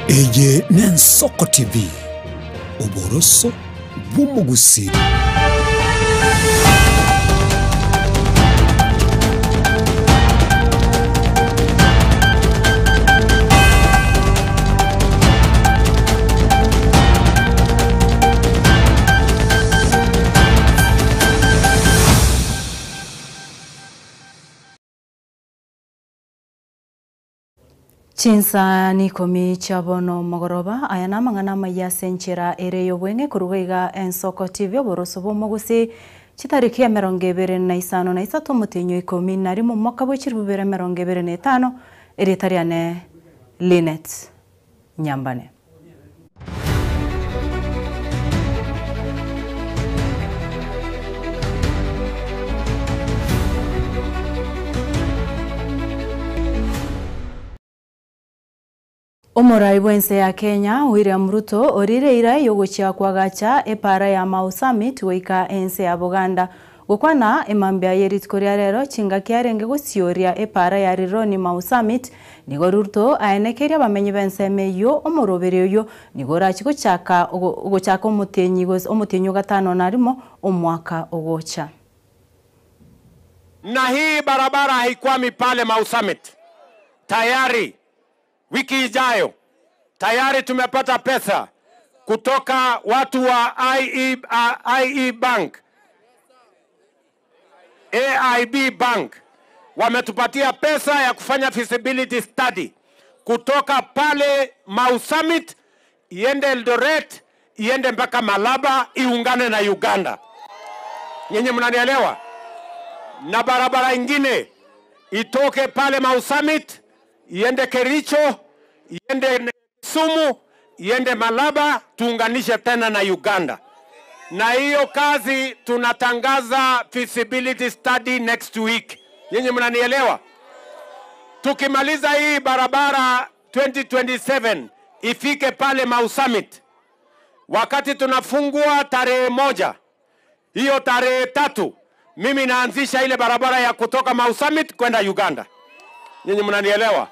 Eye Nensoko TV, Oboroso Bumugusi. Chinsa nikomi chabono magoroba ayana mangana maya senchera ere yobwenge kurugaiga Ensoko TV Oboroso Bumugusi chitariki ya 25 na isatu mutinyo 10 na rimwe mwaka bw'ekiri 2025 ere tariane Linet Nyambane. Omorai bwense ya Kenya William Ruto orireira yogochia kwagacha epara ya Mau Summit weika ense ya Buganda gukwana emambia yeritkoria rero chinga kiarenge gusioria epara ya rironi Mau Summit nigo Ruto aenekeria bamenyi bense meyo omorobere yo nigora chikuchaka ugochaka omutenyi gatano na rimo omwaka ogocha. Na hii barabara haikwami pale Mau Summit. Tayari wiki ijayo tayari tumepata pesa kutoka watu wa IE Bank, AIB Bank wametupatia pesa ya kufanya feasibility study kutoka pale Mau Summit iende Eldoret, iende mpaka Malaba, iungane na Uganda. Nyenye mnanielewa? Na barabara ingine itoke pale Mau Summit iende Kericho, iende Sumu, iende Malaba, tuunganishe tena na Uganda. Na hiyo kazi tunatangaza feasibility study next week. Nyinyi mnanielewa? Tukimaliza hii barabara 2027 ifike pale Mau Summit. Wakati tunafungua tarehe 1, hiyo tarehe 3 mimi naanzisha ile barabara ya kutoka Mau Summit kwenda Uganda. Nyinyi mnanielewa?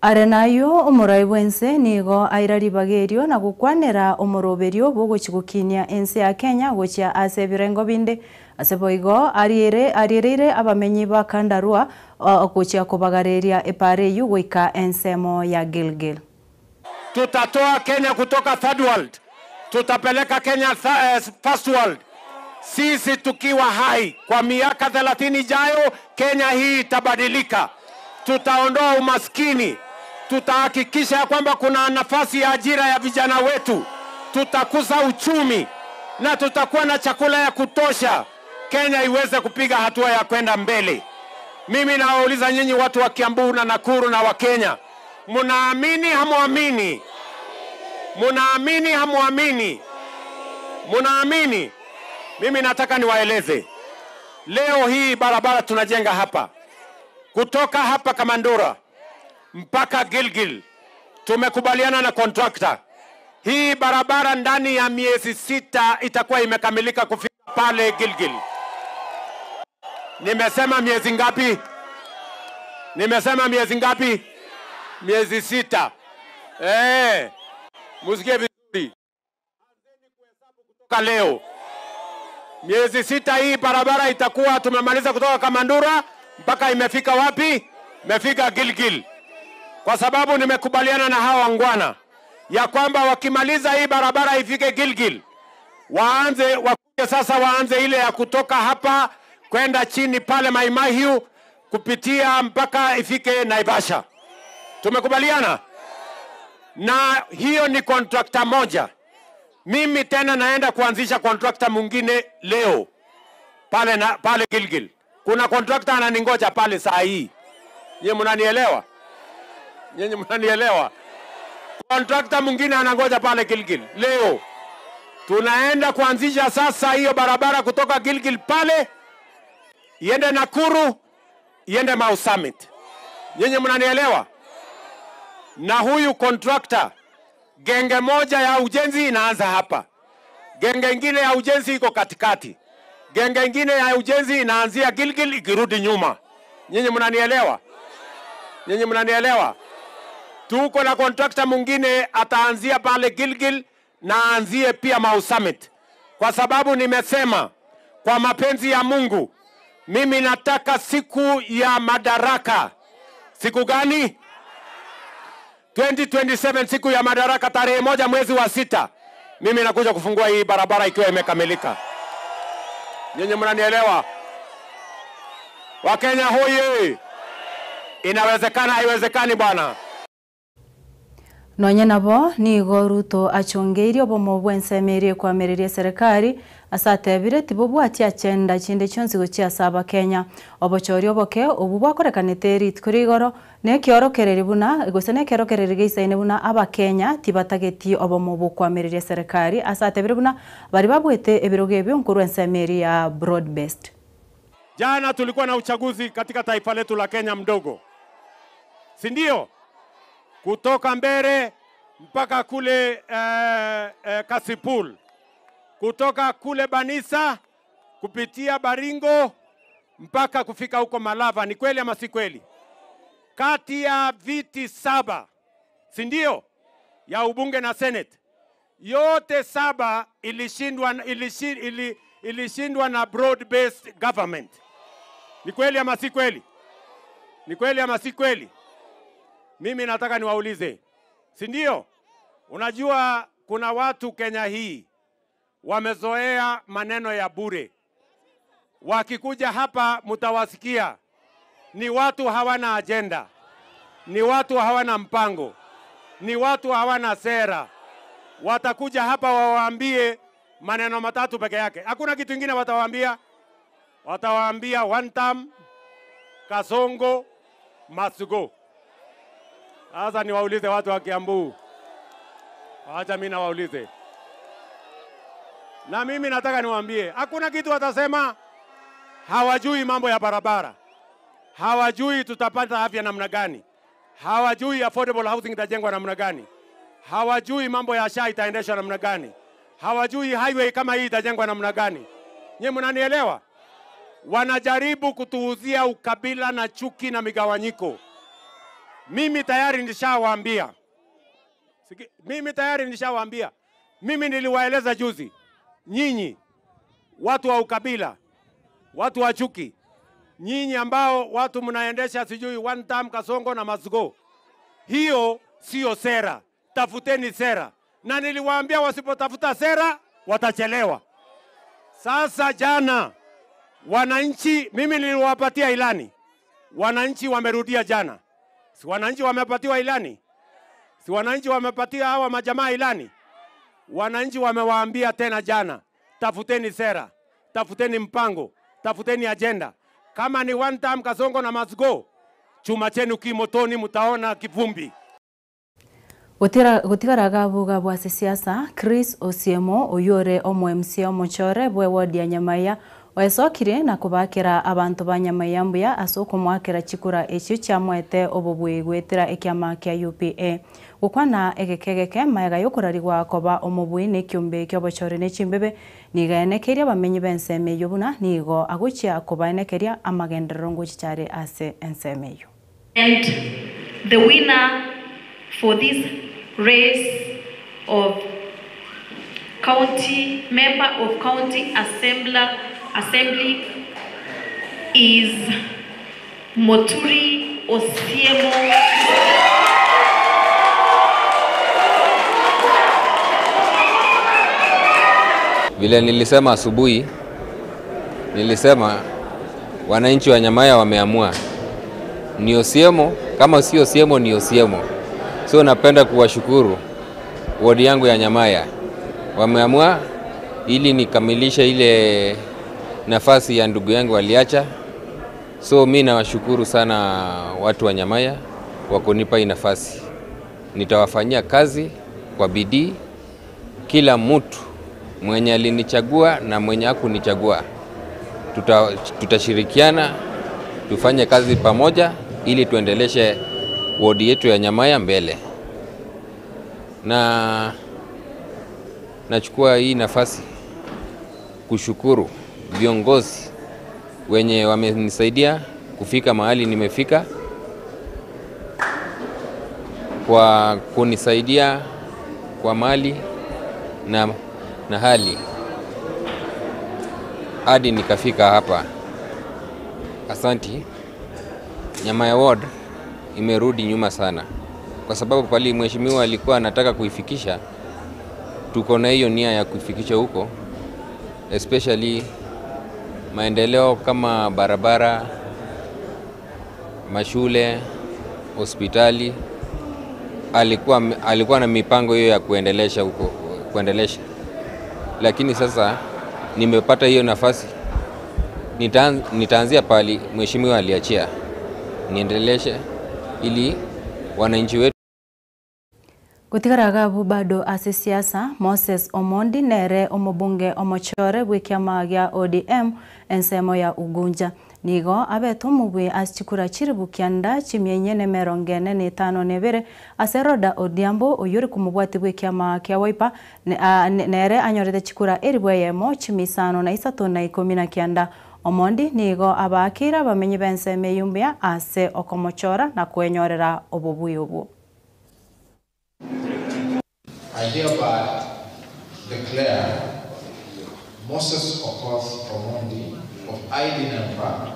Arenayo omorai bwense nigo airari bagerio na gukwanera omoroberio bogochigukinia ense ya Kenya gochia ase birengo binde aseboigo arierere abamenyi bakandarua gochia kubagareria epare yu goika ensemo ya Gilgil. Tutatoa Kenya kutoka third world, tutapeleka Kenya first world. Sisi tukiwa hai kwa miaka 30 ijayo, Kenya hii itabadilika. Tutaondoa umaskini, tutahakikisha kwamba kuna nafasi ya ajira ya vijana wetu, tutakuza uchumi na tutakuwa na chakula ya kutosha, Kenya iweze kupiga hatua ya kwenda mbele. Mimi nawauliza nyinyi watu wa Kiambu na Nakuru na wa Kenya, munaamini hamuamini? Munaamini hamuamini? Munaamini? Mimi nataka niwaeleze. Leo hii barabara tunajenga hapa, kutoka hapa Kamandura mpaka Gilgil, tumekubaliana na contractor. Hii barabara ndani ya miezi 6 itakuwa imekamilika kufika pale Gilgil. Nimesema miezi ngapi? Nimesema miezi ngapi? Miezi 6. Musikie vizuri. Anzeni kuhesabu kutoka leo. Miezi 6 hii barabara itakuwa tumemaliza kutoka Kamandura mpaka imefika wapi? Imefika Gilgil. Kwa sababu nimekubaliana na hawa wangwana ya kwamba wakimaliza hii barabara ifike Gilgil, wakuje sasa waanze ile ya kutoka hapa kwenda chini pale Mai Mahiu kupitia mpaka ifike Naivasha. Tumekubaliana? Na hiyo ni contractor moja. Mimi tena naenda kuanzisha contractor mwingine leo pale Gilgil. Kuna contractor ananingoja pale saa hii. Nyinyi mnanielewa? Nyinyi mnanielewa? Contractor mwingine anangoja pale Gilgil leo. Tunaenda kuanzisha sasa hiyo barabara kutoka Gilgil pale iende Nakuru, iende Mau Summit. Nyinyi mnanielewa? Na huyu contractor, genge moja ya ujenzi inaanza hapa, genge ingine ya ujenzi iko katikati, genge ingine ya ujenzi inaanzia Gilgil ikirudi nyuma. Nyinyi mnanielewa? Nyinyi mnanielewa? Tuko na contractor mwingine ataanzia pale Gilgil na aanzie pia Mau Summit. Kwa sababu nimesema kwa mapenzi ya Mungu, mimi nataka siku ya madaraka. Siku gani? 2027, siku ya madaraka, tarehe 1 mwezi wa 6. Mimi nakuja kufungua hii barabara ikiwa imekamilika. Nyinyi mnanielewa? Wakenya hoye! Inawezekana, haiwezekani bwana. Nonye nabo ni Ruto achongeirie obomo bwensemerie kwamiriria serikali asatebire tibobwati achenda chinde chonsi gochia saba Kenya obochori oboke obu bwakorekanete rit kuri igoro ne kiorokereri buna gosene kiorokereri geisaine buna aba Kenya tibatageti obomo bukwamiriria serikali asatebire buna bari babwete ebiroge byo nkuru ensemerie ya broad based. Jana tulikuwa na uchaguzi katika taifa letu la Kenya mdogo, si ndio? Kutoka Mbere mpaka kule Kasipul, kutoka kule Banisa kupitia Baringo mpaka kufika huko Malava. Ni kweli ama si kweli? Kati ya viti 7, si ndio, ya ubunge na senate, yote 7 ilishindwa na broad based government. Ni kweli ama si kweli? Ni kweli ama si kweli? Mimi nataka niwaulize, si ndio? Unajua kuna watu Kenya hii wamezoea maneno ya bure. Wakikuja hapa mtawasikia ni watu hawana agenda, ni watu hawana mpango, ni watu hawana sera. Watakuja hapa wawaambie maneno matatu peke yake. Hakuna kitu kingine watawaambia. Watawaambia one term, Kasongo, must go. Sasa niwaulize watu wa Kiambu. Acha mimi nawaulize. Na mimi nataka niwaambie, hakuna kitu watasema. Hawajui mambo ya barabara. Hawajui tutapata afya namna gani. Hawajui affordable housing itajengwa namna gani. Hawajui mambo ya SHA itaendeshwa namna gani. Hawajui highway kama hii itajengwa namna gani. Nyinyi mnanielewa? Wanajaribu kutuuzia ukabila na chuki na migawanyiko. Mimi tayari nishawaambia. Mimi niliwaeleza juzi. Nyinyi watu wa ukabila, watu wa chuki, nyinyi ambao watu mnaendesha sijui one term, Kasongo na must go. Hiyo sio sera. Tafuteni sera. Na niliwaambia wasipotafuta sera watachelewa. Sasa jana wananchi, mimi niliwapatia ilani. Wananchi wamerudia jana. Si wananchi wamepatiwa ilani? Si wananchi wamepatia hawa majamaa ilani? Wananchi wamewaambia tena jana, tafuteni sera, tafuteni mpango, tafuteni agenda. Kama ni one term, Kasongo na must go, chuma chenu kimotoni mtaona kivumbi. Gutigaraga buga bwa siasa Chris Osiemo oyore omwe-MC omochore bwe ward ya Nyamaya oesokire na kubakira abantu ba Nyamaya mbuya asoko mwakira chikura ekyo kyamwete obobwe gwetira ekyama kya UPA gukwana egekegeke mayaga yokurarigwa koba omobwe ne kyombe kyobochore ne chimbebe nigaenekeria bamenyi benseme yobuna nigo aguchia kubaenekeria amagenderero nguchichare ase enseme yo. And the winner for this race of member of county assembly is Moturi Osiemo. Vile nilisema asubuhi, nilisema wananchi wa Nyamaya wameamua ni Osiemo, kama sio Osiemo ni Osiemo. So napenda kuwashukuru wodi yangu ya Nyamaya. Wameamua ili nikamilishe ile nafasi ya ndugu yangu waliacha. So mimi nawashukuru sana watu wa Nyamaya kwa kunipa hii nafasi. Nitawafanyia kazi kwa bidii. Kila mtu mwenye alinichagua na mwenye hakunichagua tutashirikiana, tufanye kazi pamoja ili tuendeleshe wodi yetu ya Nyamaya mbele. Na nachukua hii nafasi kushukuru viongozi wenye wamenisaidia kufika mahali nimefika. kwa kunisaidia kwa mali na hali hadi nikafika hapa. Asanti. Nyamaya Ward imerudi nyuma sana, kwa sababu pale mheshimiwa alikuwa anataka kuifikisha, tuko na hiyo nia ya kuifikisha huko, especially maendeleo kama barabara, mashule, hospitali. Alikuwa na mipango hiyo ya kuendelesha huko, lakini sasa nimepata hiyo nafasi. Nitaanzia pali mheshimiwa aliachia, niendeleshe ili wananchi wetu. Gutigaraga bado ase siasa Moses Omondi nere omobunge omochore gwikiama gya ODM ensemo ya Ugunja nigo abeto mubwe achikura chiribu kyanda chimyenye ne 45 ase Roda Odhiambo oyuri kumubwati gwikiama kya Wiper nere anyorete chikura eribweyemo chimisano na 319 Omondi nigo abakira bamenye benseme yumbia ase okomochora na kwenyorera obobuyo obo. I hereby declare Moses Okoth Omondi of ID number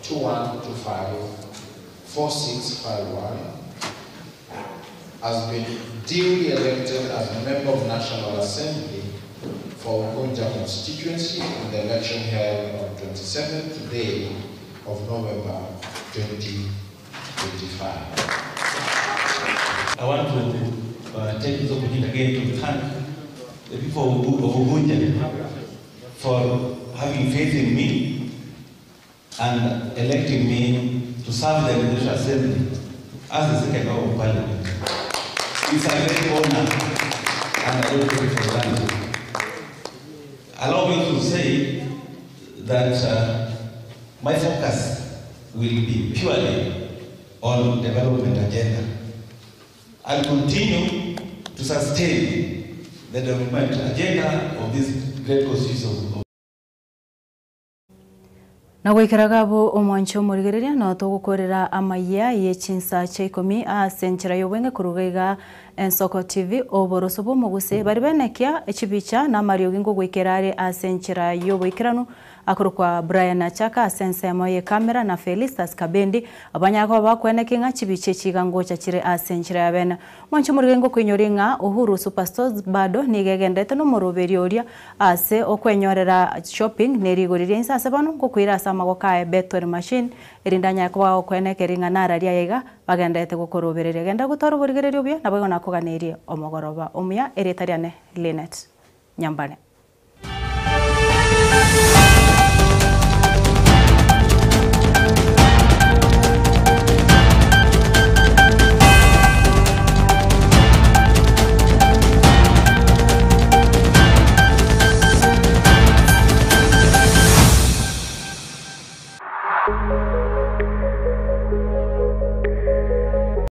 21254651 has been duly elected as a member of National Assembly for Ugunja constituency in the election held on 27th day of November 2025. I want to take this opportunity again to thank the people of Ugunja for having faith in me and electing me to serve the National Assembly as the Second Member of Parliament. It's a great honor and I don't take it for granted. Allow me to say that my focus will be purely on development agenda. I'll continue to sustain the development agenda of this great constitution. Na gwikiragabo omwancho murigereria no tugukorera amaya yechinsa cha 10 ase nchira yobwenge kurugaiga Ensoko TV oborosobo muguse bari benekia echibicha na Mario Gingo gwikirare ase nchira yobwikiranu akurukwa Brian Achaka asensemo ye kamera na Felicitas Kabendi abanyako bakwenekinga chibiche chigango cha chire ase nchira yabena mwancho murigengo kwinyoringa Uhuru Superstores bado nigegendete no muroberioria ase okwenyorera shopping nerigoririe insase bano gukwira sama gokae betwell machine erindanya kwa kwenekeringa nararia yega bagendete gukorobereria genda gutoro burigererio bya nabo na kuganirie omogoroba omya eretariane Linet Nyambane.